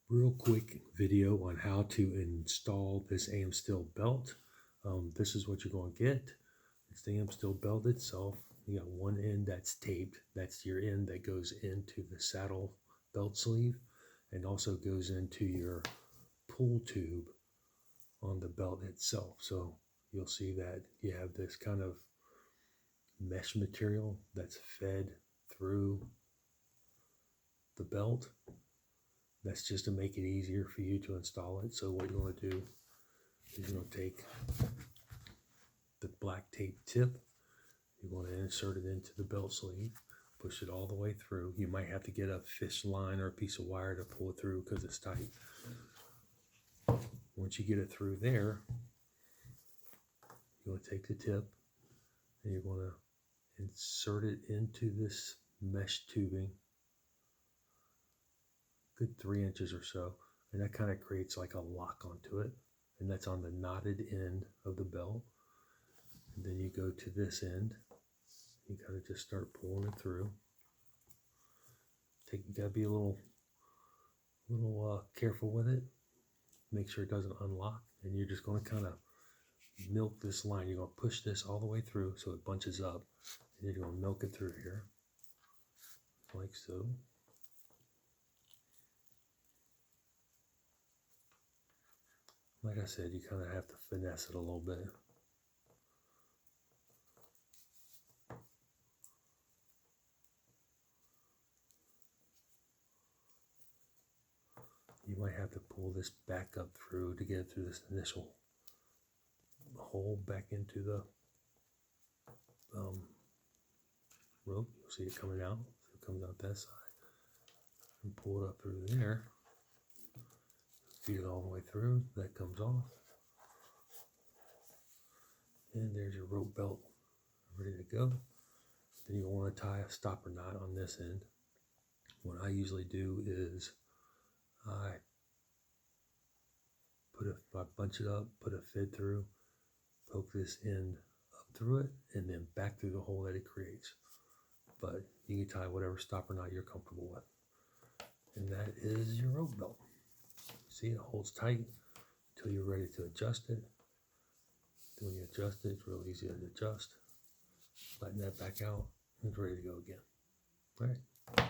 Real quick video on how to install this Amsteel belt. This is what you're going to get. It's the Amsteel belt itself. You got one end that's taped. That's your end that goes into the saddle belt sleeve and also goes into your pull tube on the belt itself. So you'll see that you have this kind of mesh material that's fed through the belt. That's just to make it easier for you to install it. So what you want to do is you're going to take the black tape tip, you want to insert it into the belt sleeve, push it all the way through. You might have to get a fish line or a piece of wire to pull it through because it's tight. Once you get it through there, you're going to take the tip and you're going to insert it into this mesh tubing, good 3 inches or so, and that kind of creates like a lock onto it, and that's on the knotted end of the belt. And then you go to this end, you gotta just start pulling it through. You gotta be a little careful with it. Make sure it doesn't unlock, and you're just gonna kind of milk this line. You're gonna push this all the way through so it bunches up, and you're gonna milk it through here, like so. Like I said, you kind of have to finesse it a little bit. You might have to pull this back up through to get it through this initial hole back into the rope. You'll see it coming out. So it comes out that side. And pull it up through there. Feed it all the way through. That comes off. And there's your rope belt ready to go. Then you'll want to tie a stopper knot on this end. What I usually do is I bunch it up, put a fid through, poke this end up through it, and then back through the hole that it creates. But you can tie whatever stopper knot you're comfortable with. And that is your rope belt. See, it holds tight until you're ready to adjust it. Then when you adjust it, it's real easy to adjust. Flatten that back out, and it's ready to go again. All right.